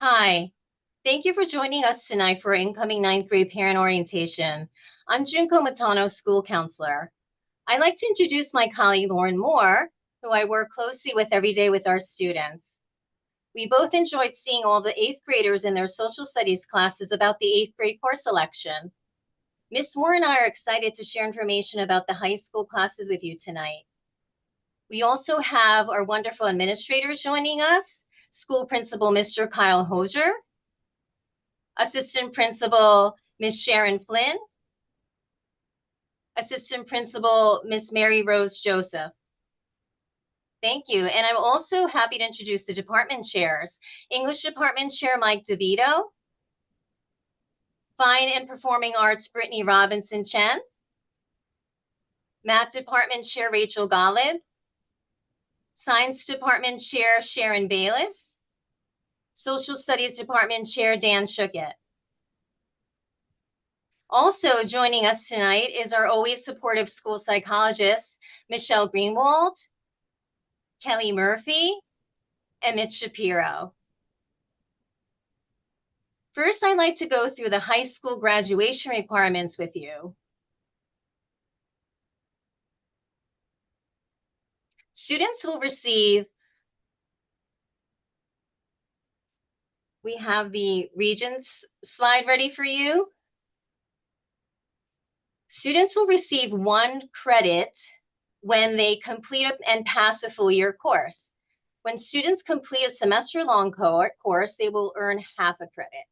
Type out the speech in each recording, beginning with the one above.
Hi, thank you for joining us tonight for our incoming ninth grade parent orientation. I'm Junko Matano, school counselor. I'd like to introduce my colleague Lauren Moore, who I work closely with every day with our students. We both enjoyed seeing all the eighth graders in their social studies classes about the eighth grade course selection. Miss Moore and I are excited to share information about the high school classes with you tonight. We also have our wonderful administrators joining us, school principal Mr. Kyle Hosier, Assistant Principal, Ms. Sharon Flynn. Assistant Principal, Ms. Mary Rose Joseph. Thank you. And I'm also happy to introduce the department chairs. English Department Chair Mike DeVito. Fine and Performing Arts Brittany Robinson Chen. Math Department Chair Rachel Golub. Science Department Chair Sharon Bayless. Social Studies Department Chair Dan Shuckett. Also joining us tonight is our always supportive school psychologist, Michelle Greenwald, Kelly Murphy, and Mitch Shapiro. First, I'd like to go through the high school graduation requirements with you. Students will receive, we have the Regents slide ready for you. Students will receive 1 credit when they complete and pass a full year course. When students complete a semester-long course, they will earn half a credit.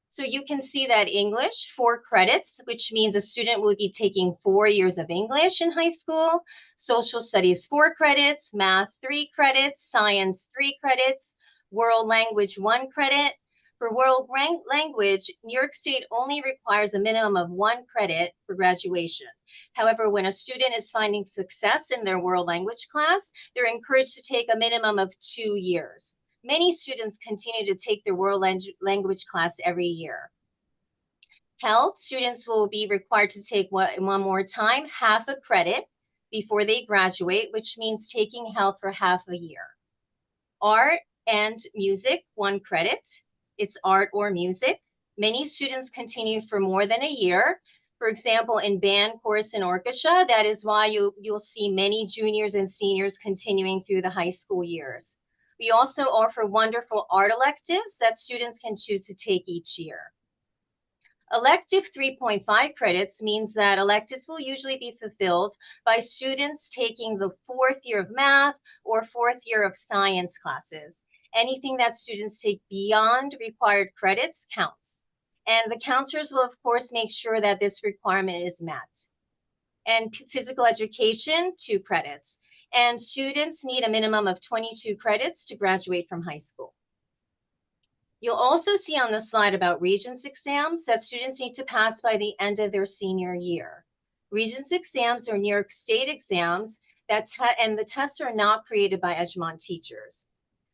So you can see that English, 4 credits, which means a student will be taking 4 years of English in high school. Social studies, 4 credits, math, 3 credits, science, 3 credits, world language, 1 credit. For world language, New York State only requires a minimum of 1 credit for graduation. However, when a student is finding success in their world language class, they're encouraged to take a minimum of 2 years. Many students continue to take their world language class every year. Health, students will be required to take one more time, half a credit before they graduate, which means taking health for half a year. Art and music, 1 credit. It's art or music. Many students continue for more than a year. For example, in band, chorus, and orchestra, that is why you'll see many juniors and seniors continuing through the high school years. We also offer wonderful art electives that students can choose to take each year. Elective 3.5 credits means that electives will usually be fulfilled by students taking the 4th year of math or 4th year of science classes. Anything that students take beyond required credits counts. And the counselors will, of course, make sure that this requirement is met. And physical education, 2 credits. And students need a minimum of 22 credits to graduate from high school. You'll also see on the slide about Regents exams that students need to pass by the end of their senior year. Regents exams are New York State exams and the tests are not created by Edgemont teachers.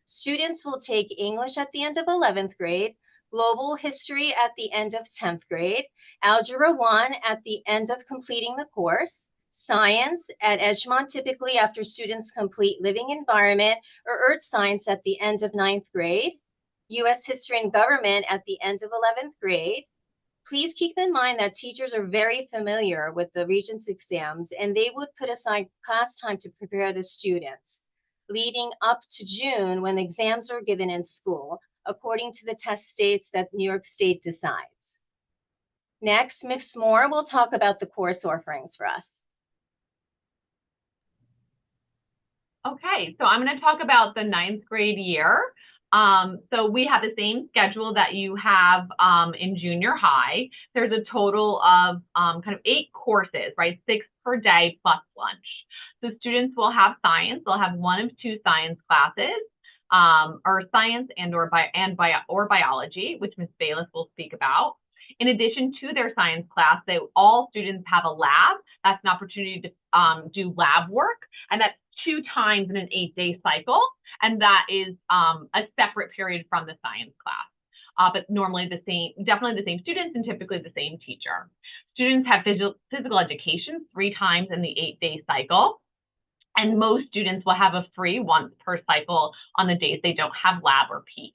Students will take English at the end of 11th grade, Global History at the end of 10th grade, Algebra 1 at the end of completing the course, Science at Edgemont typically after students complete Living Environment or Earth Science at the end of 9th grade, U.S. History and Government at the end of 11th grade. Please keep in mind that teachers are very familiar with the Regents exams and they would put aside class time to prepare the students, leading up to June when the exams are given in school, according to the test dates that New York State decides. Next, Ms. Moore will talk about the course offerings for us. Okay, so I'm going to talk about the 9th grade year. So we have the same schedule that you have in junior high. There's a total of kind of 8 courses, right? 6 per day plus lunch. So students will have science. They'll have 1 of 2 science classes, or science or biology, which Ms. Bayless will speak about. In addition to their science class, all students have a lab. That's an opportunity to do lab work, and that's 2 times in an 8-day cycle, and that is a separate period from the science class. But normally definitely the same students and typically the same teacher. Students have physical education 3 times in the 8-day cycle, and most students will have a free once per cycle on the days they don't have lab or PE.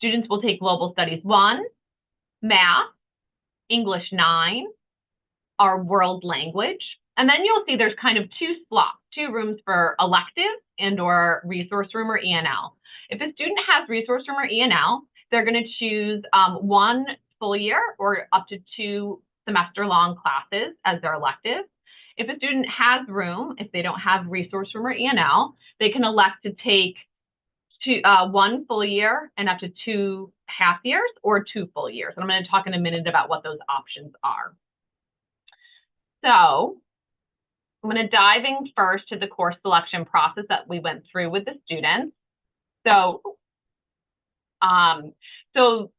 Students will take Global Studies 1, Math, English 9, our World Language, and then you'll see there's kind of two slots, two rooms for electives and or resource room or ENL. If a student has resource room or ENL, they're going to choose one full year or up to 2 semester-long classes as their elective. If a student has room, if they don't have resource room or ENL, they can elect to take 1 full year and up to 2 half years or 2 full years. And I'm going to talk in a minute about what those options are. So I'm going to dive in first to the course selection process that we went through with the students. So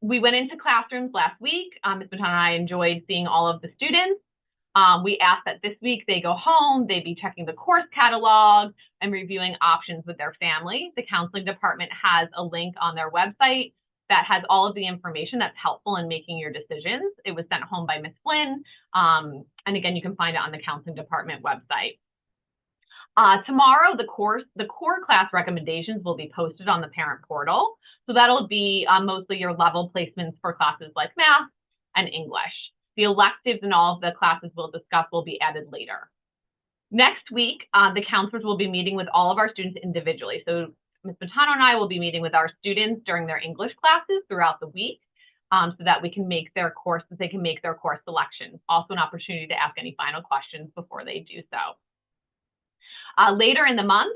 we went into classrooms last week. Ms. Matano and I enjoyed seeing all of the students. We asked that this week they go home, they be checking the course catalog and reviewing options with their family. The counseling department has a link on their website that has all of the information that's helpful in making your decisions. It was sent home by Ms. Flynn. And again, you can find it on the counseling department website. Tomorrow, the core class recommendations will be posted on the parent portal. So that'll be mostly your level placements for classes like math and English. The electives and all of the classes we'll discuss will be added later. Next week, the counselors will be meeting with all of our students individually. So Ms. Matano and I will be meeting with our students during their English classes throughout the week so that we can make their course, that they can make their course selections. Also an opportunity to ask any final questions before they do so. Later in the month,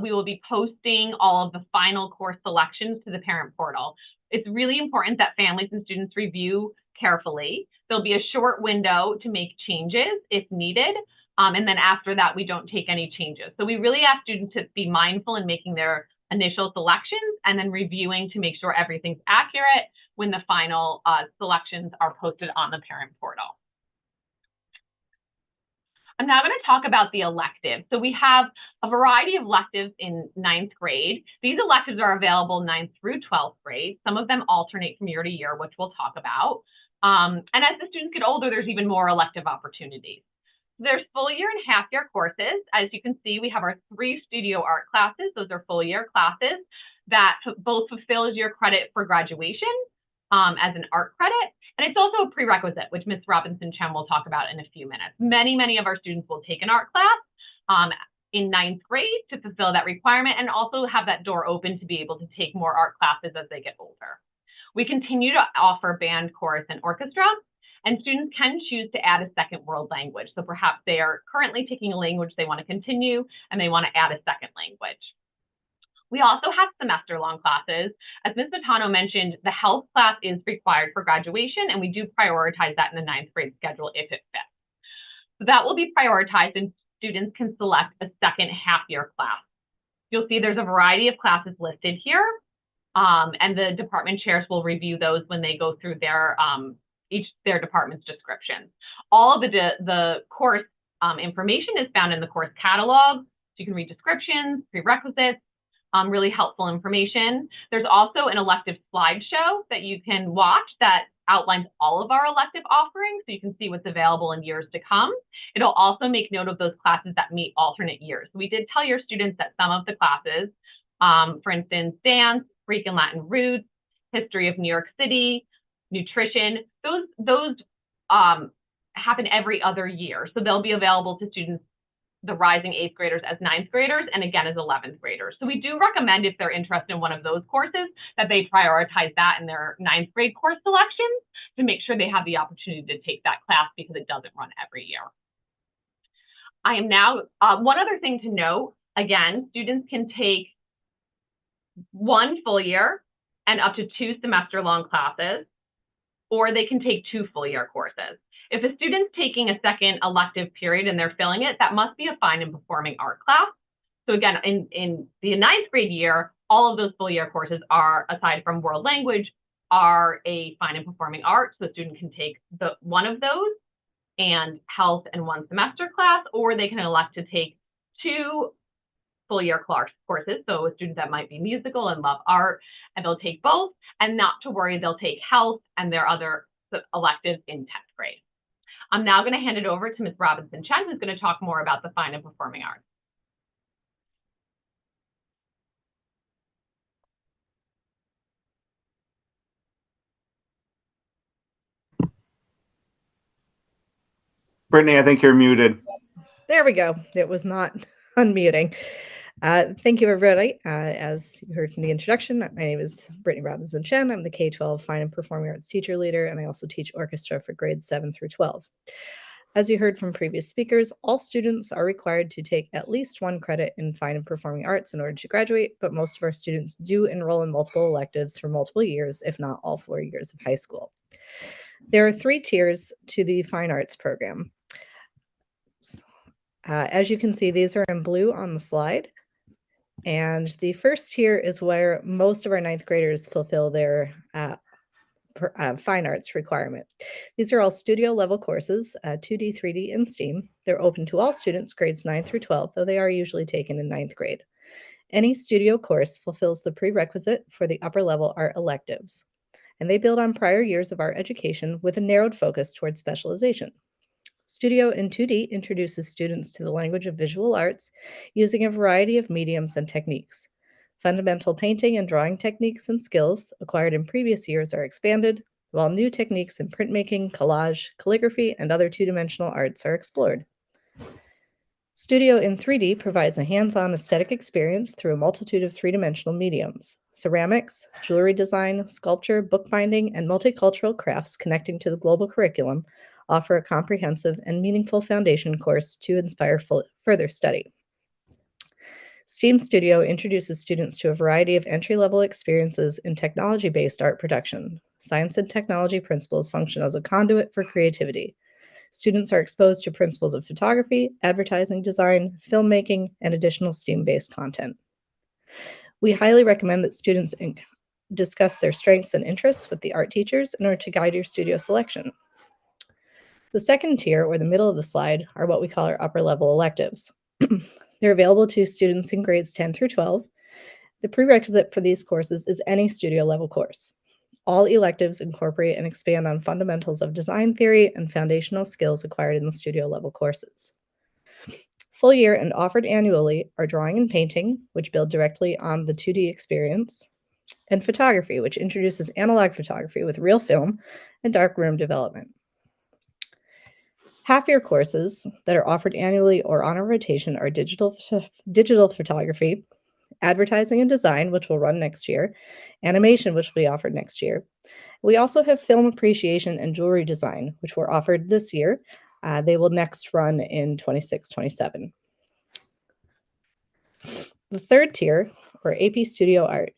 we will be posting all of the final course selections to the parent portal. It's really important that families and students review carefully. There'll be a short window to make changes if needed. And then after that, we don't take any changes. So we really ask students to be mindful in making their initial selections and then reviewing to make sure everything's accurate when the final selections are posted on the parent portal. I'm now going to talk about the electives. So we have a variety of electives in 9th grade. These electives are available 9th through 12th grade. Some of them alternate from year to year, which we'll talk about. And as the students get older, there's even more elective opportunities. There's full year and half year courses. As you can see, we have our 3 studio art classes. Those are full year classes that both fulfills your credit for graduation as an art credit. And it's also a prerequisite, which Ms. Robinson-Chen will talk about in a few minutes. Many of our students will take an art class in 9th grade to fulfill that requirement and also have that door open to be able to take more art classes as they get older. We continue to offer band, chorus, and orchestra, and students can choose to add a second world language. So perhaps they are currently taking a language they want to continue and they want to add a second language. We also have semester-long classes. As Ms. Matano mentioned, the health class is required for graduation, and we do prioritize that in the 9th grade schedule if it fits. So that will be prioritized, and students can select a second half-year class. You'll see there's a variety of classes listed here, and the department chairs will review those when they go through their their department's descriptions. All of the course information is found in the course catalog, so you can read descriptions, prerequisites, really helpful information. There's also an elective slideshow that you can watch that outlines all of our elective offerings, so you can see what's available in years to come. It'll also make note of those classes that meet alternate years. We did tell your students that some of the classes, for instance, dance, Greek and Latin roots, history of New York City, nutrition, those happen every other year. So they'll be available to students, the rising 8th graders as 9th graders, and again as 11th graders. So we do recommend if they're interested in one of those courses that they prioritize that in their 9th grade course selections to make sure they have the opportunity to take that class because it doesn't run every year. I am now, one other thing to note, again, students can take 1 full year and up to 2 semester-long classes, or they can take 2 full year courses. If a student's taking a second elective period and they're filling it, that must be a fine and performing art class. So again, in the 9th grade year, all of those full year courses are, aside from world language, are a fine and performing art. So a student can take one of those and health and 1 semester class, or they can elect to take 2 full year courses. So a student that might be musical and love art, and they'll take both, and not to worry, they'll take health and their other electives in 10th grade. I'm now going to hand it over to Ms. Robinson-Chen, who's going to talk more about the fine and performing arts. Brittany, I think you're muted. There we go. It was not unmuting. Thank you, everybody. As you heard from the introduction, my name is Brittany Robinson Chen. I'm the K-12 Fine and Performing Arts teacher leader, and I also teach orchestra for grades 7 through 12. As you heard from previous speakers, all students are required to take at least 1 credit in Fine and Performing Arts in order to graduate, but most of our students do enroll in multiple electives for multiple years, if not all 4 years of high school. There are 3 tiers to the Fine Arts program. As you can see, these are in blue on the slide. And the first tier is where most of our 9th graders fulfill their fine arts requirement. These are all studio level courses, 2D, 3D, and STEAM. They're open to all students, grades 9 through 12, though they are usually taken in 9th grade. Any studio course fulfills the prerequisite for the upper level art electives, and they build on prior years of art education with a narrowed focus towards specialization. Studio in 2D introduces students to the language of visual arts using a variety of mediums and techniques. Fundamental painting and drawing techniques and skills acquired in previous years are expanded, while new techniques in printmaking, collage, calligraphy, and other 2-dimensional arts are explored. Studio in 3D provides a hands-on aesthetic experience through a multitude of 3-dimensional mediums. Ceramics, jewelry design, sculpture, bookbinding, and multicultural crafts connecting to the global curriculum offer a comprehensive and meaningful foundation course to inspire further study. STEAM Studio introduces students to a variety of entry-level experiences in technology-based art production. Science and technology principles function as a conduit for creativity. Students are exposed to principles of photography, advertising design, filmmaking, and additional STEAM-based content. We highly recommend that students discuss their strengths and interests with the art teachers in order to guide your studio selection. The second tier, or the middle of the slide, are what we call our upper level electives. They're available to students in grades 10 through 12. The prerequisite for these courses is any studio level course. All electives incorporate and expand on fundamentals of design theory and foundational skills acquired in the studio level courses. Full year and offered annually are drawing and painting, which build directly on the 2D experience, and photography, which introduces analog photography with real film and darkroom development. Half-year courses that are offered annually or on a rotation are digital photography, advertising and design, which will run next year, animation, which will be offered next year. We also have film appreciation and jewelry design, which were offered this year. They will next run in 26-27. The third tier, or AP Studio Art,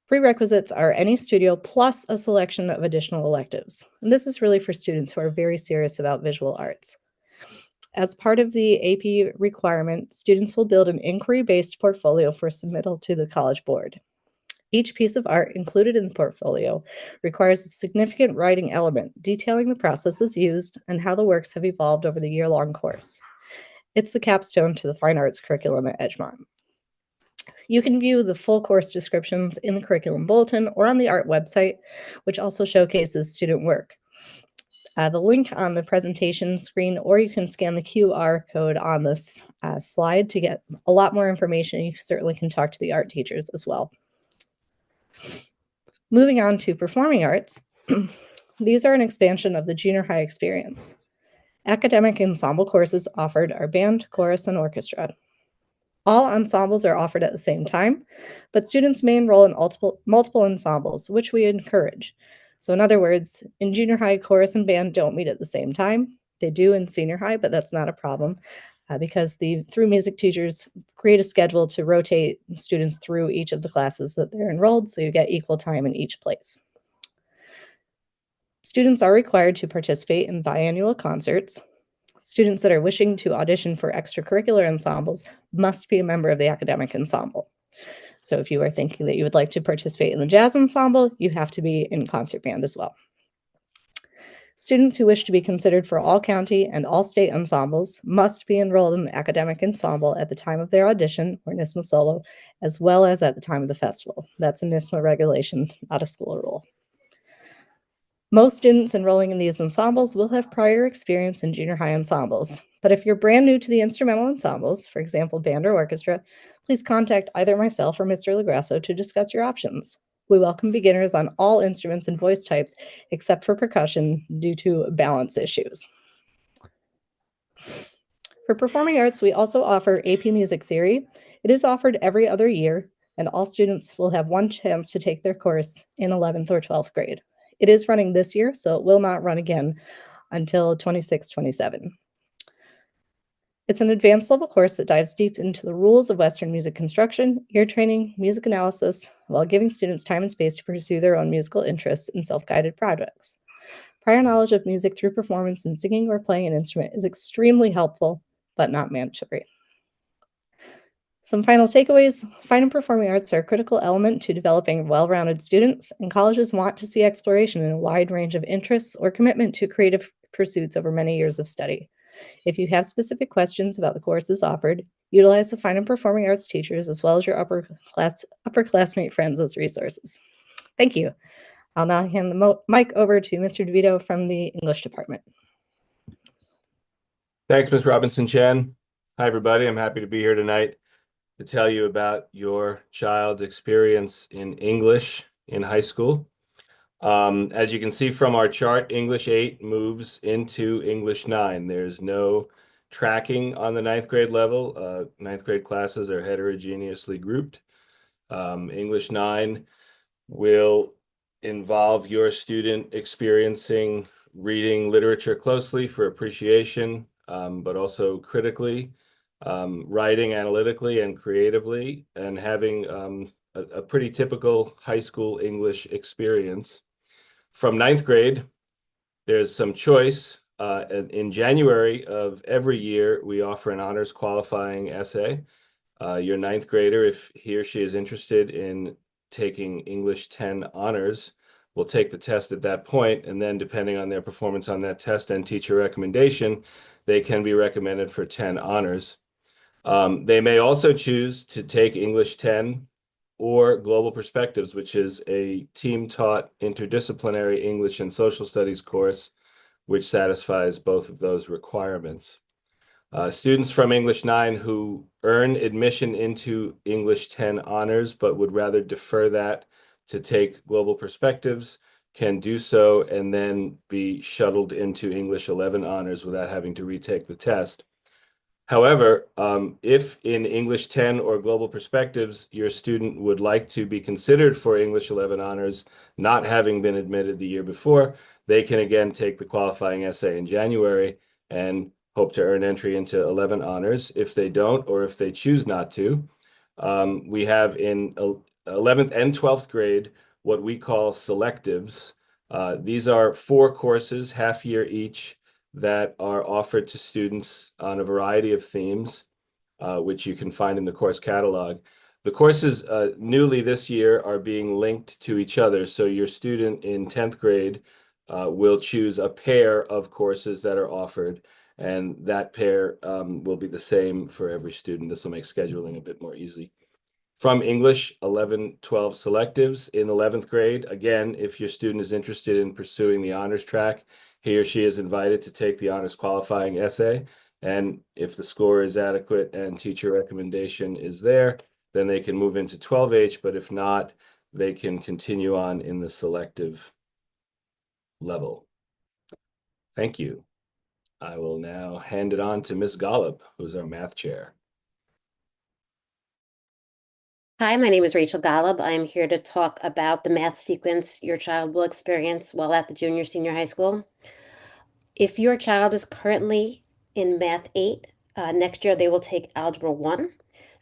prerequisites are any studio plus a selection of additional electives. And this is really for students who are very serious about visual arts. As part of the AP requirement, students will build an inquiry-based portfolio for submittal to the College Board. Each piece of art included in the portfolio requires a significant writing element detailing the processes used and how the works have evolved over the year-long course. It's the capstone to the fine arts curriculum at Edgemont. You can view the full course descriptions in the curriculum bulletin or on the art website, which also showcases student work. The link on the presentation screen, or you can scan the QR code on this slide to get a lot more information. You certainly can talk to the art teachers as well. Moving on to performing arts, these are an expansion of the junior high experience. Academic ensemble courses offered are band, chorus, and orchestra. All ensembles are offered at the same time, but students may enroll in multiple ensembles, which we encourage. So in other words, in junior high, chorus and band don't meet at the same time. They do in senior high, but that's not a problem because the Through Music teachers create a schedule to rotate students through each of the classes that they're enrolled, so you get equal time in each place. Students are required to participate in biannual concerts. Students that are wishing to audition for extracurricular ensembles must be a member of the academic ensemble. So if you are thinking that you would like to participate in the jazz ensemble, you have to be in concert band as well. Students who wish to be considered for all county and all state ensembles must be enrolled in the academic ensemble at the time of their audition or NYSSMA solo, as well as at the time of the festival. That's a NYSSMA regulation, not a school rule. Most students enrolling in these ensembles will have prior experience in junior high ensembles. But if you're brand new to the instrumental ensembles, for example, band or orchestra, please contact either myself or Mr. LaGrasso to discuss your options. We welcome beginners on all instruments and voice types except for percussion due to balance issues. For performing arts, we also offer AP Music Theory. It is offered every other year, and all students will have one chance to take their course in 11th or 12th grade. It is running this year, so it will not run again until 26-27. It's an advanced level course that dives deep into the rules of Western music construction, ear training, music analysis, while giving students time and space to pursue their own musical interests in self-guided projects. Prior knowledge of music through performance and singing or playing an instrument is extremely helpful, but not mandatory. Some final takeaways: fine and performing arts are a critical element to developing well-rounded students, and colleges want to see exploration in a wide range of interests or commitment to creative pursuits over many years of study. If you have specific questions about the courses offered, utilize the fine and performing arts teachers as well as your upperclassmate friends as resources. Thank you. I'll now hand the mic over to Mr. DeVito from the English department. Thanks, Ms. Robinson-Chen. Hi, everybody. I'm happy to be here tonight to tell you about your child's experience in English in high school. As you can see from our chart, English 8 moves into English 9. There's no tracking on the 9th grade level. 9th grade classes are heterogeneously grouped. English 9 will involve your student experiencing reading literature closely for appreciation, but also critically, writing analytically and creatively, and having a pretty typical high school English experience. From 9th grade, there's some choice. In January of every year, we offer an honors qualifying essay. Your 9th grader, if he or she is interested in taking English 10 honors, will take the test at that point, and then depending on their performance on that test and teacher recommendation, they can be recommended for 10 honors. They may also choose to take English 10 or Global Perspectives, which is a team-taught interdisciplinary English and social studies course, which satisfies both of those requirements. Students from English 9 who earn admission into English 10 honors but would rather defer that to take Global Perspectives can do so and then be shuttled into English 11 honors without having to retake the test. However, if in English 10 or Global Perspectives, your student would like to be considered for English 11 honors, not having been admitted the year before, they can again take the qualifying essay in January and hope to earn entry into 11 honors. If they don't, or if they choose not to, we have in 11th and 12th grade what we call selectives. These are 4 courses, half year each, that are offered to students on a variety of themes, which you can find in the course catalog. The courses newly this year are being linked to each other. So your student in 10th grade will choose a pair of courses that are offered, and that pair will be the same for every student. This will make scheduling a bit more easy. From English 11, 12 selectives in 11th grade, again, if your student is interested in pursuing the honors track, he or she is invited to take the honors qualifying essay. And if the score is adequate and teacher recommendation is there, then they can move into 12H. But if not, they can continue on in the selective level. Thank you. I will now hand it on to Ms. Golub, who's our math chair. Hi, my name is Rachel Golub. I'm here to talk about the math sequence your child will experience while at the junior senior high school. If your child is currently in Math 8, next year they will take Algebra 1.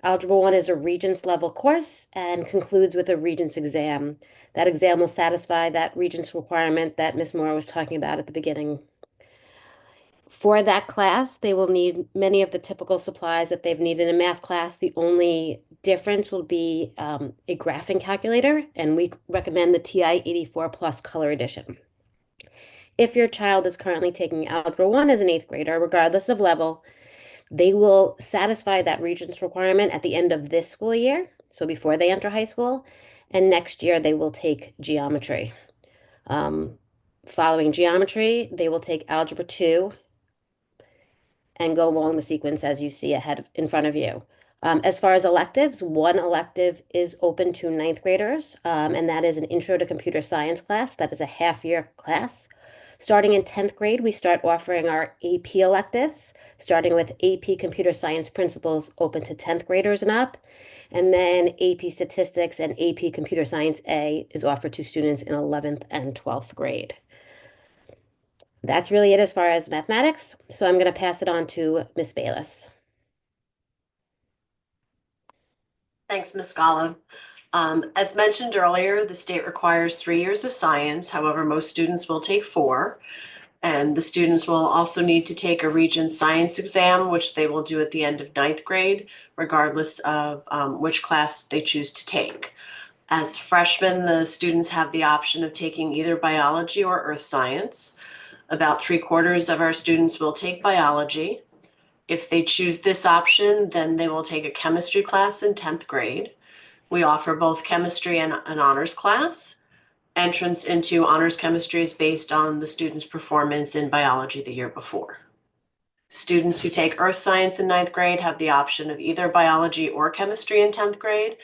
Algebra 1 is a Regents level course and concludes with a Regents exam. That exam will satisfy that Regents requirement that Ms. Moore was talking about at the beginning. For that class, they will need many of the typical supplies that they've needed in math class. The only difference will be a graphing calculator, and we recommend the TI 84 Plus Color Edition. If your child is currently taking Algebra 1 as an 8th grader, regardless of level, they will satisfy that Regents requirement at the end of this school year, so before they enter high school, and next year they will take geometry. Following geometry, they will take Algebra 2 and go along the sequence as you see in front of you. As far as electives, one elective is open to 9th graders, and that is an Intro to Computer Science class. That is a half-year class. Starting in 10th grade, we start offering our AP electives, starting with AP Computer Science Principles open to 10th graders and up. And then AP Statistics and AP Computer Science A is offered to students in 11th and 12th grade. That's really it as far as mathematics. So I'm going to pass it on to Miss Bayless. Thanks, Ms. Golub. As mentioned earlier, the state requires 3 years of science. However, most students will take 4. And the students will also need to take a Regents science exam, which they will do at the end of 9th grade, regardless of which class they choose to take. As freshmen, the students have the option of taking either biology or earth science. About 3/4 of our students will take biology. If they choose this option, then they will take a chemistry class in 10th grade. We offer both chemistry and an honors class. Entrance into honors chemistry is based on the student's performance in biology the year before. Students who take earth science in 9th grade have the option of either biology or chemistry in 10th grade,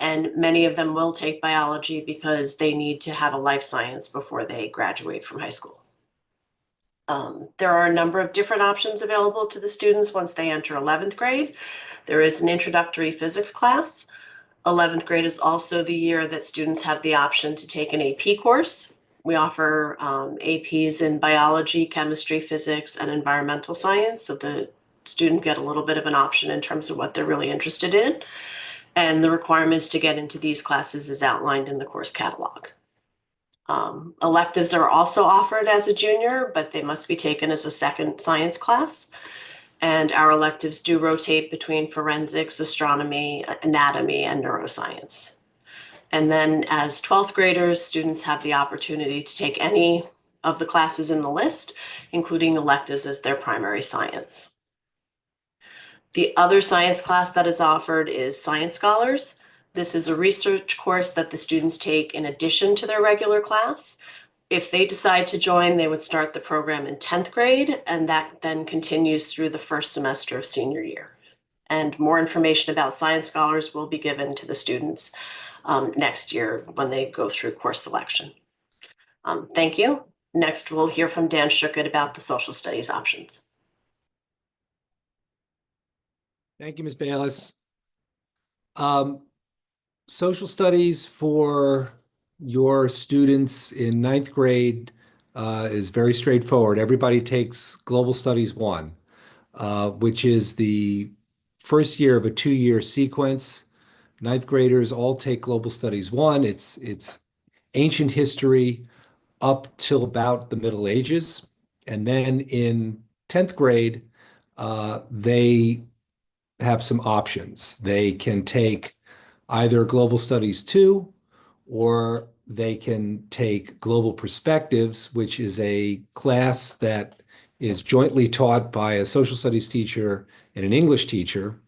and many of them will take biology because they need to have a life science before they graduate from high school. There are a number of different options available to the students once they enter 11th grade. There is an introductory physics class. 11th grade is also the year that students have the option to take an AP course. We offer APs in biology, chemistry, physics, and environmental science, so the student get a little bit of an option in terms of what they're really interested in. And the requirements to get into these classes is outlined in the course catalog. Electives are also offered as a junior, but they must be taken as a second science class. And our electives do rotate between forensics, astronomy, anatomy, and neuroscience. And then as 12th graders, students have the opportunity to take any of the classes in the list, including electives as their primary science. The other science class that is offered is Science Scholars. This is a research course that the students take in addition to their regular class. If they decide to join, they would start the program in 10th grade, and that then continues through the first semester of senior year. And more information about Science Scholars will be given to the students next year when they go through course selection. Thank you. Next, we'll hear from Dan Schuchat about the social studies options. Thank you, Ms. Bayless. Social studies for your students in 9th grade is very straightforward. Everybody takes Global Studies 1, which is the first year of a 2-year sequence. 9th graders all take Global Studies 1. It's ancient history up till about the Middle Ages. And then in 10th grade, they have some options. They can take either Global Studies 2, or they can take Global Perspectives, which is a class that is jointly taught by a social studies teacher and an English teacher.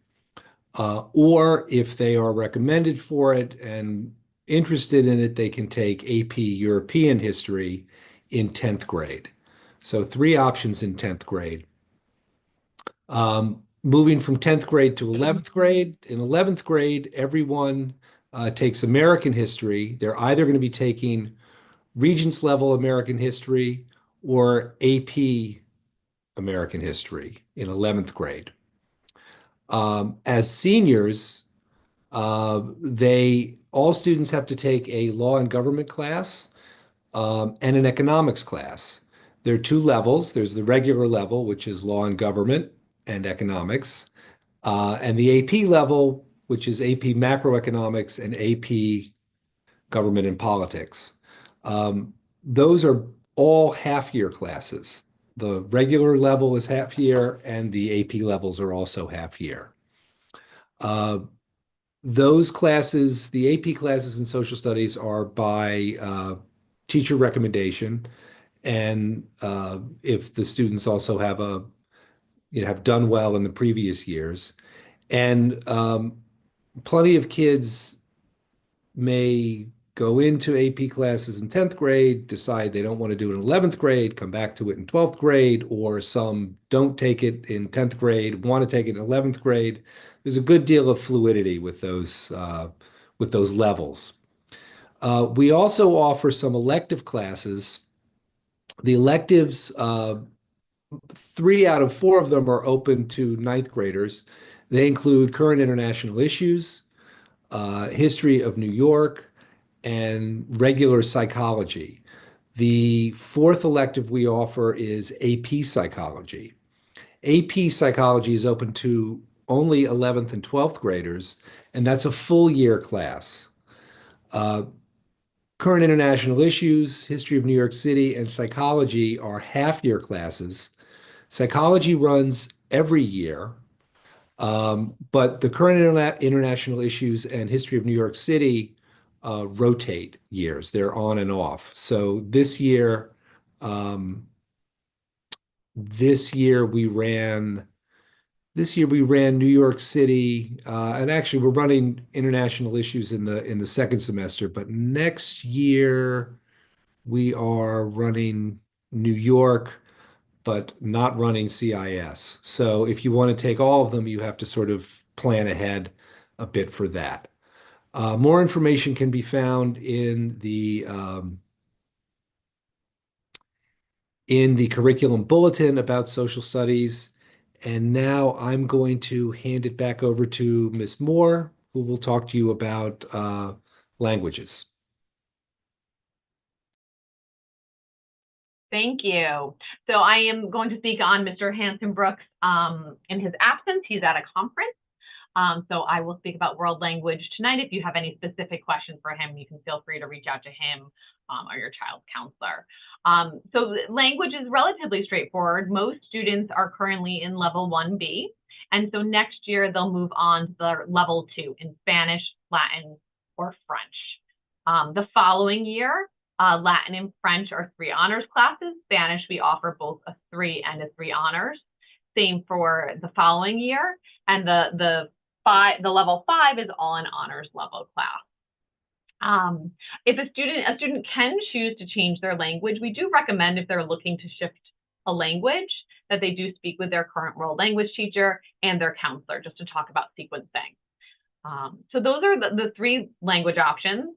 Or if they are recommended for it and interested in it, they can take AP European History in 10th grade. So 3 options in 10th grade. Moving from 10th grade to 11th grade. In 11th grade, everyone takes American history. They're either going to be taking Regents level American history or AP American history in 11th grade. As seniors, all students have to take a law and government class and an economics class. There are 2 levels. There's the regular level, which is law and government and economics, and the AP level, which is AP macroeconomics and AP government and politics. Those are all half-year classes. The regular level is half-year, and the AP levels are also half-year. Those classes, the AP classes in social studies, are by teacher recommendation, and if the students also have have done well in the previous years. And plenty of kids may go into AP classes in 10th grade, decide they don't want to do it in 11th grade, come back to it in 12th grade, or some don't take it in 10th grade, want to take it in 11th grade. There's a good deal of fluidity with those levels. We also offer some elective classes The electives, 3 out of 4 of them are open to ninth graders. They include current international issues, history of New York, and regular psychology. The 4th elective we offer is AP Psychology. AP Psychology is open to only 11th and 12th graders, and that's a full year class. Current international issues, history of New York City, and psychology are half-year classes. Psychology runs every year, but the current international issues and history of New York City rotate years. They're on and off. So this year we ran New York City, and actually we're running international issues in the second semester. But next year we are running New York, but not running CIS. So if you want to take all of them, you have to sort of plan ahead a bit for that. More information can be found in the curriculum bulletin about social studies. And now I'm going to hand it back over to Ms. Moore, who will talk to you about languages. Thank you. So I am going to speak on Mr. Hanson Brooks in his absence. He's at a conference. So I will speak about world language tonight. If you have any specific questions for him, you can feel free to reach out to him or your child's counselor. So language is relatively straightforward. Most students are currently in level 1B. And so next year they'll move on to the level 2 in Spanish, Latin, or French. The following year, Latin and French are 3 honors classes. Spanish, we offer both a 3 and a 3 honors. Same for the following year. And the level 5 is all an honors level class. If a student can choose to change their language, we do recommend if they're looking to shift a language that they do speak with their current world language teacher and their counselor just to talk about sequencing. So those are the 3 language options.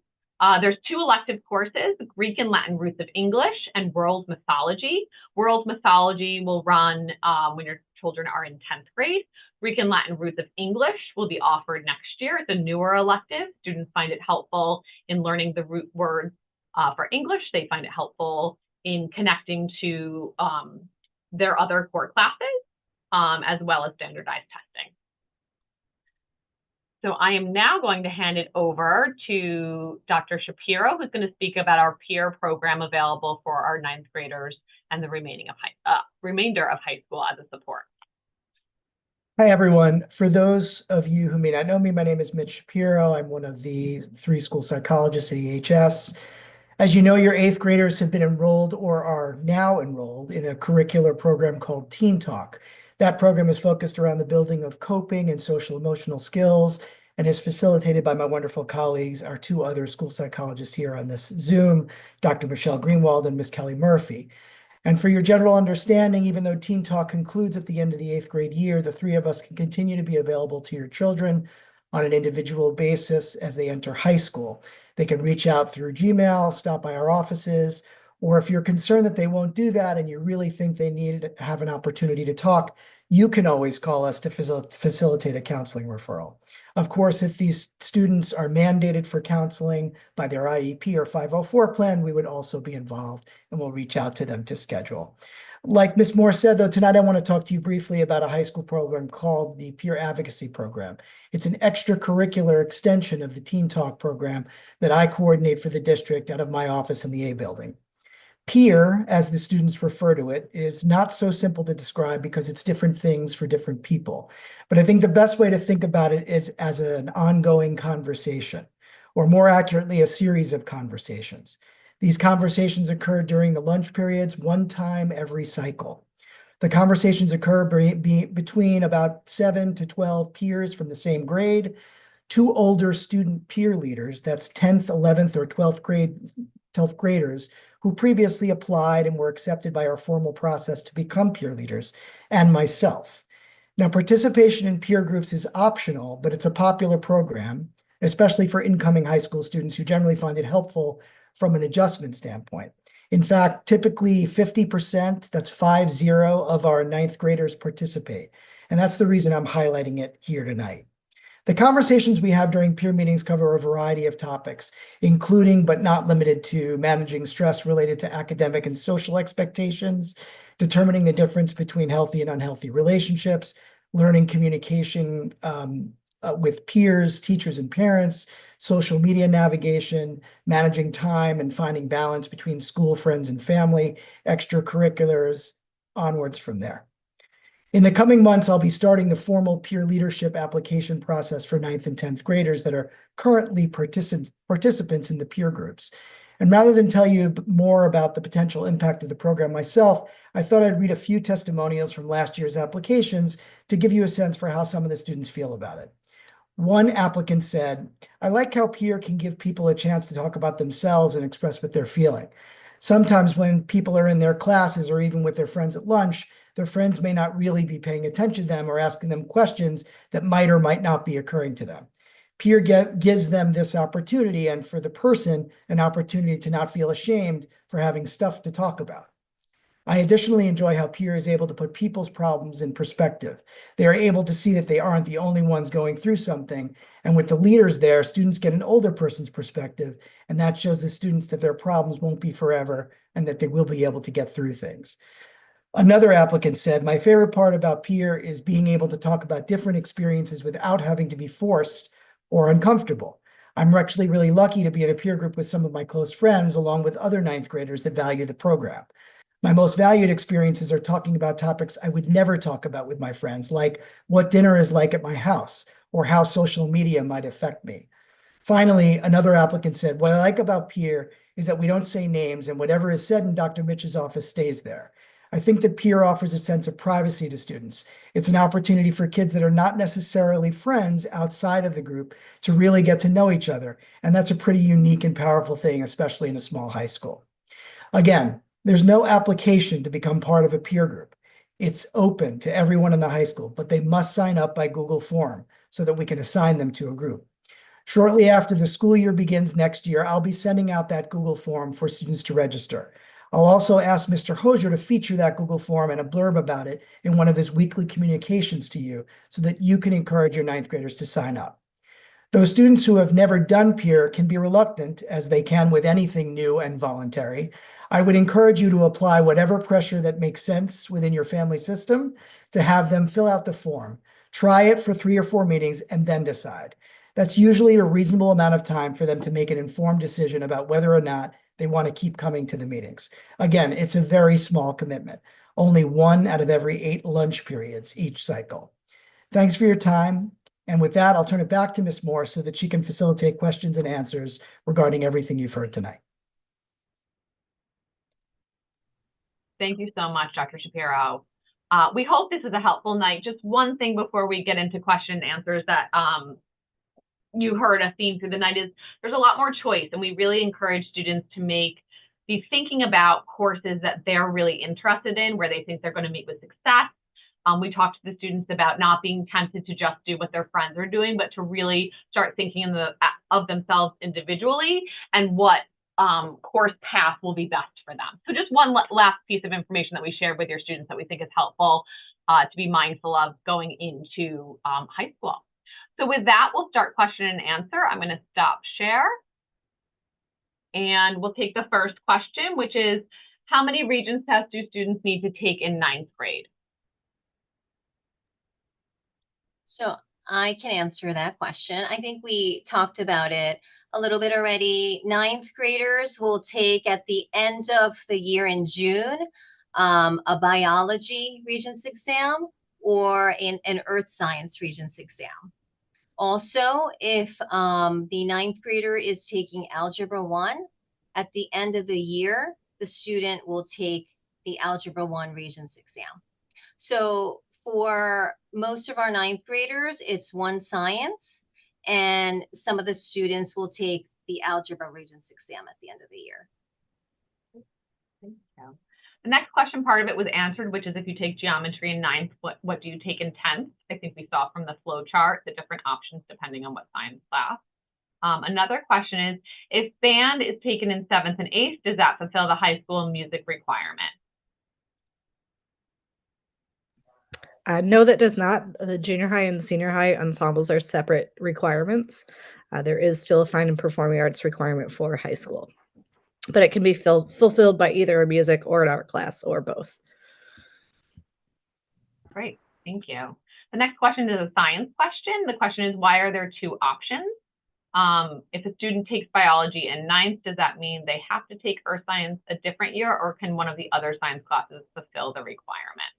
There's 2 elective courses, Greek and Latin Roots of English and World Mythology. World Mythology will run when your children are in 10th grade. Greek and Latin Roots of English will be offered next year. It's a newer elective. Students find it helpful in learning the root words for English. They find it helpful in connecting to their other core classes, as well as standardized testing. So I am now going to hand it over to Dr. Shapiro, who's going to speak about our peer program available for our 9th graders and the remainder of high school as a support. Hi, everyone. For those of you who may not know me, my name is Mitch Shapiro. I'm one of the 3 school psychologists at EHS. As you know, your 8th graders have been enrolled or are now enrolled in a curricular program called Teen Talk. That program is focused around the building of coping and social emotional skills and is facilitated by my wonderful colleagues, our 2 other school psychologists here on this Zoom, Dr. Michelle Greenwald and Ms. Kelly Murphy. And for your general understanding, even though Teen Talk concludes at the end of the 8th grade year, the 3 of us can continue to be available to your children on an individual basis as they enter high school. They can reach out through Gmail, stop by our offices, or if you're concerned that they won't do that and you really think they need to have an opportunity to talk, you can always call us to facilitate a counseling referral. Of course, if these students are mandated for counseling by their IEP or 504 plan, we would also be involved and we'll reach out to them to schedule. Like Ms. Moore said, though, tonight I want to talk to you briefly about a high school program called the Peer Advocacy Program. It's an extracurricular extension of the Teen Talk program that I coordinate for the district out of my office in the A building. Peer, as the students refer to it, is not so simple to describe because it's different things for different people. But I think the best way to think about it is as an ongoing conversation, or more accurately, a series of conversations. These conversations occur during the lunch periods, 1 time every cycle. The conversations occur between about 7 to 12 peers from the same grade, 2 older student peer leaders, that's 10th, 11th, or 12th graders, who previously applied and were accepted by our formal process to become peer leaders, and myself. Now, participation in peer groups is optional, but it's a popular program, especially for incoming high school students who generally find it helpful from an adjustment standpoint. In fact, typically 50%, that's 50 of our ninth graders participate. And that's the reason I'm highlighting it here tonight. The conversations we have during peer meetings cover a variety of topics, including but not limited to managing stress related to academic and social expectations, determining the difference between healthy and unhealthy relationships, learning communication with peers, teachers, and parents, social media navigation, managing time and finding balance between school, friends, and family, extracurriculars, onwards from there. In the coming months, I'll be starting the formal peer leadership application process for 9th and 10th graders that are currently participants in the peer groups. And rather than tell you more about the potential impact of the program myself, I thought I'd read a few testimonials from last year's applications to give you a sense for how some of the students feel about it. One applicant said, "I like how peer can give people a chance to talk about themselves and express what they're feeling. Sometimes when people are in their classes or even with their friends at lunch, their friends may not really be paying attention to them or asking them questions that might or might not be occurring to them. Peer gives them this opportunity, and for the person, an opportunity to not feel ashamed for having stuff to talk about. I additionally enjoy how peer is able to put people's problems in perspective. They are able to see that they aren't the only ones going through something. And with the leaders there, students get an older person's perspective, and that shows the students that their problems won't be forever and that they will be able to get through things." Another applicant said, "My favorite part about peer is being able to talk about different experiences without having to be forced or uncomfortable. I'm actually really lucky to be in a peer group with some of my close friends, along with other ninth graders that value the program. My most valued experiences are talking about topics I would never talk about with my friends, like what dinner is like at my house or how social media might affect me." Finally, another applicant said, "What I like about peer is that we don't say names, and whatever is said in Dr. Mitch's office stays there. I think that peer offers a sense of privacy to students. It's an opportunity for kids that are not necessarily friends outside of the group to really get to know each other. And that's a pretty unique and powerful thing, especially in a small high school." Again, there's no application to become part of a peer group. It's open to everyone in the high school, but they must sign up by Google Form so that we can assign them to a group. Shortly after the school year begins next year, I'll be sending out that Google Form for students to register. I'll also ask Mr. Hosier to feature that Google Form and a blurb about it in one of his weekly communications to you so that you can encourage your ninth graders to sign up. Those students who have never done peer can be reluctant, as they can with anything new and voluntary. I would encourage you to apply whatever pressure that makes sense within your family system to have them fill out the form. Try it for 3 or 4 meetings and then decide. That's usually a reasonable amount of time for them to make an informed decision about whether or not they want to keep coming to the meetings. Again, it's a very small commitment, only 1 out of every 8 lunch periods each cycle. Thanks for your time. And with that, I'll turn it back to Ms. Moore so that she can facilitate questions and answers regarding everything you've heard tonight. Thank you so much, Dr. Shapiro. We hope this is a helpful night. Just one thing before we get into question and answers that you heard a theme through the night is there's a lot more choice, and we really encourage students to be thinking about courses that they're really interested in, where they think they're going to meet with success. We talked to the students about not being tempted to just do what their friends are doing, but to really start thinking of themselves individually and what course path will be best for them. So just one last piece of information that we shared with your students that we think is helpful to be mindful of going into high school. So with that, we'll start question and answer. I'm going to stop share. And we'll take the first question, which is, how many Regents tests do students need to take in 9th grade? So I can answer that question. I think we talked about it a little bit already. 9th graders will take at the end of the year in June a biology Regents exam or an earth science Regents exam. Also, if the 9th grader is taking Algebra 1, at the end of the year, the student will take the Algebra 1 Regents exam. So for most of our 9th graders, it's 1 science, and some of the students will take the Algebra Regents exam at the end of the year. Thank you. The next question, part of it was answered, which is if you take geometry in 9th, what do you take in 10th? I think we saw from the flow chart the different options depending on what science class. Another question is, if band is taken in 7th and 8th, does that fulfill the high school music requirement? No, that does not. The junior high and senior high ensembles are separate requirements. There is still a fine and performing arts requirement for high school, but it can be fulfilled by either a music or an art class or both. Great, thank you. The next question is a science question. The question is, why are there 2 options? If a student takes biology in 9th, does that mean they have to take earth science a different year, or can one of the other science classes fulfill the requirement?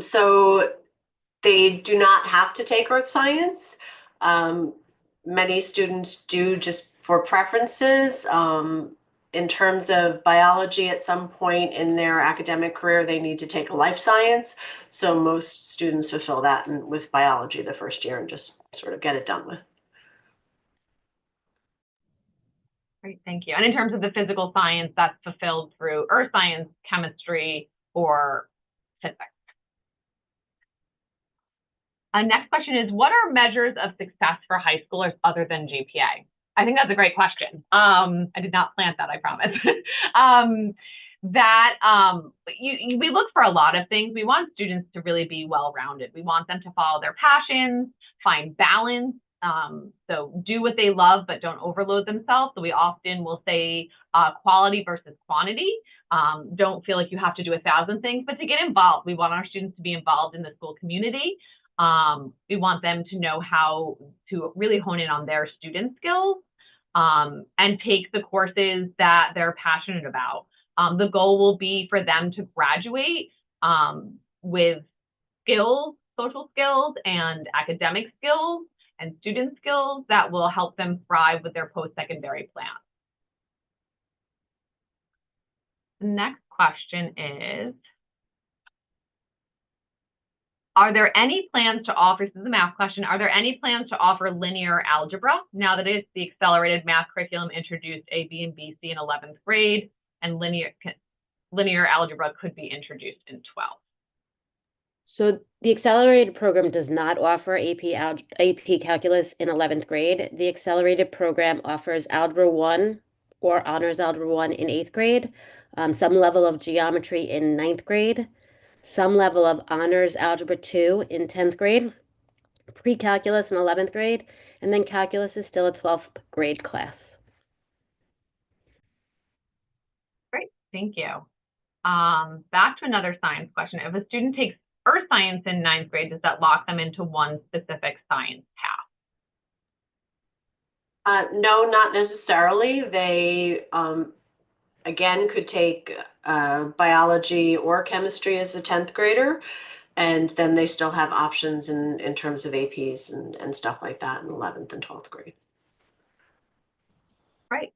So they do not have to take earth science. Many students do just for preferences. In terms of biology, at some point in their academic career, they need to take a life science. So most students fulfill that with biology the first year and just sort of get it done with. Great, thank you. And in terms of the physical science, that's fulfilled through earth science, chemistry, or physics. Next question is, what are measures of success for high schoolers other than GPA? I think that's a great question. I did not plant that, I promise. We look for a lot of things. We want students to really be well-rounded. We want them to follow their passions, find balance. So do what they love, but don't overload themselves. So we often will say quality versus quantity. Don't feel like you have to do 1,000 things, but to get involved. We want our students to be involved in the school community. We want them to know how to really hone in on their student skills and take the courses that they're passionate about. The goal will be for them to graduate with skills, social skills, and academic skills and student skills that will help them thrive with their post-secondary plan. The next question is, are there any plans to offer, this is a math question, are there any plans to offer linear algebra now that it's the accelerated math curriculum introduced A, B, and BC in 11th grade, and linear algebra could be introduced in 12th? So the accelerated program does not offer AP Calculus in 11th grade. The accelerated program offers Algebra 1 or Honors Algebra 1 in 8th grade, some level of geometry in 9th grade, some level of Honors Algebra 2 in 10th grade, pre-calculus in 11th grade, and then calculus is still a 12th grade class. Great, thank you. Back to another science question. If a student takes earth science in 9th grade, does that lock them into one specific science path? No, not necessarily. They, again, could take biology or chemistry as a 10th grader, and then they still have options in terms of APs and stuff like that in 11th and 12th grade. Right.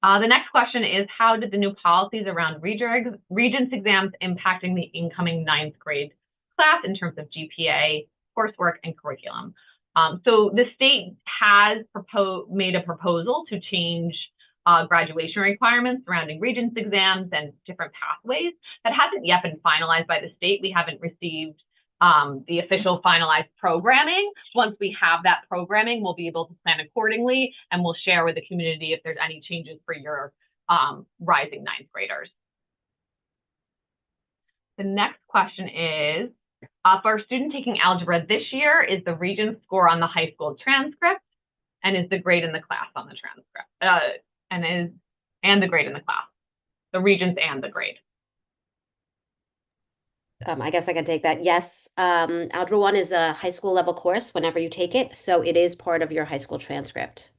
The next question is, how did the new policies around Regents exams impacting the incoming 9th grade class in terms of GPA, coursework, and curriculum? So the state has made a proposal to change graduation requirements surrounding Regents exams and different pathways. That hasn't yet been finalized by the state. We haven't received the official finalized programming. Once we have that programming, we'll be able to plan accordingly, and we'll share with the community if there's any changes for your rising 9th graders. The next question is, for a student taking algebra this year, is the Regents score on the high school transcript, and is the grade in the class on the transcript, and the grade in the class, the Regents and the grade? I guess I can take that. Yes, Algebra 1 is a high school level course whenever you take it, so it is part of your high school transcript.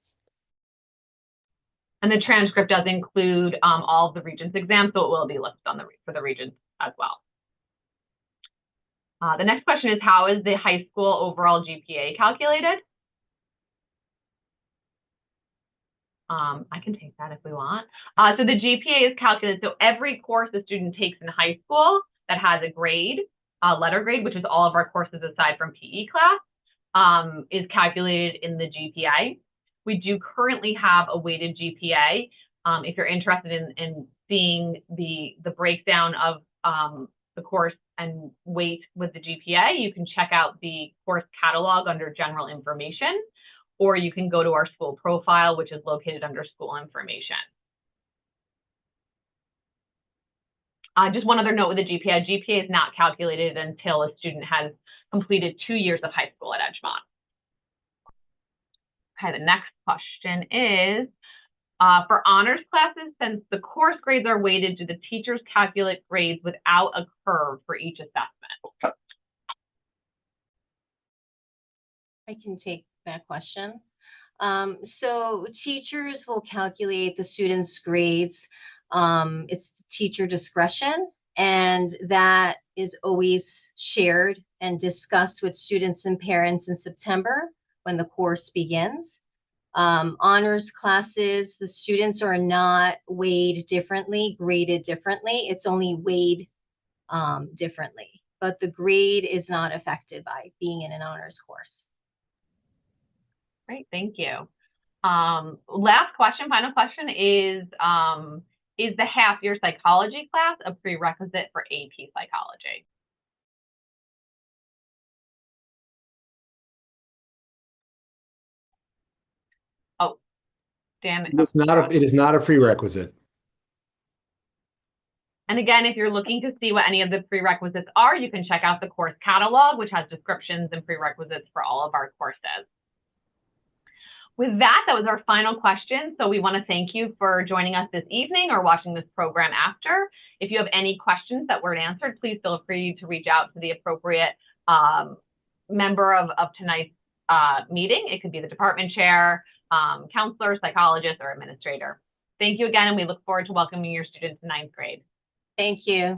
And the transcript does include all of the Regents exams, so it will be listed for the Regents as well. The next question is, how is the high school overall GPA calculated? I can take that if we want. So the GPA is calculated, so every course a student takes in high school that has a grade, letter grade, which is all of our courses aside from PE class, is calculated in the GPA. We do currently have a weighted GPA. If you're interested in seeing the breakdown of the course and weight with the GPA, you can check out the course catalog under general information. or you can go to our school profile, which is located under school information. Just one other note with the GPA. GPA is not calculated until a student has completed 2 years of high school at Edgemont. Okay, the next question is, for honors classes, since the course grades are weighted, do the teachers calculate grades without a curve for each assessment? I can take that question. So teachers will calculate the students' grades. It's the teacher discretion, and that is always shared and discussed with students and parents in September when the course begins. Honors classes, the students are not weighed differently, graded differently. It's only weighed differently, but the grade is not affected by being in an honors course. Great, thank you. Last question, final question is the half-year psychology class a prerequisite for AP psychology? Oh, damn it. It is not a prerequisite. And again, if you're looking to see what any of the prerequisites are, you can check out the course catalog, which has descriptions and prerequisites for all of our courses. With that, that was our final question. So we want to thank you for joining us this evening or watching this program after. If you have any questions that weren't answered, please feel free to reach out to the appropriate member of tonight's meeting. It could be the department chair, counselor, psychologist, or administrator. Thank you again, and we look forward to welcoming your students in 9th grade. Thank you.